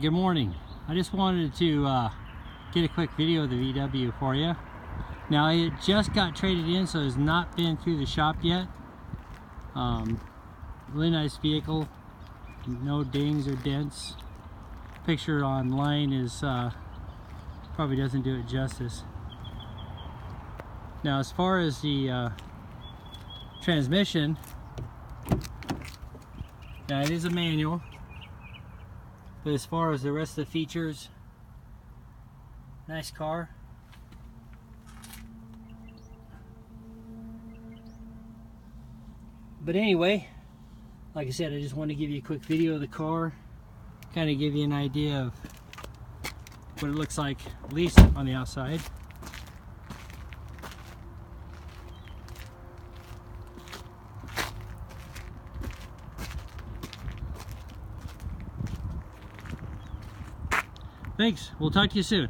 good morning. I just wanted to get a quick video of the VW for you. Now it just got traded in, so it's not been through the shop yet. Really nice vehicle, no dings or dents. Picture online is probably doesn't do it justice. Now as far as the transmission, now it is a manual, but as far as the rest of the features, nice car. But anyway, like I said, I just want to give you a quick video of the car, kind of give you an idea of what it looks like, at least on the outside. Thanks. We'll talk to you soon.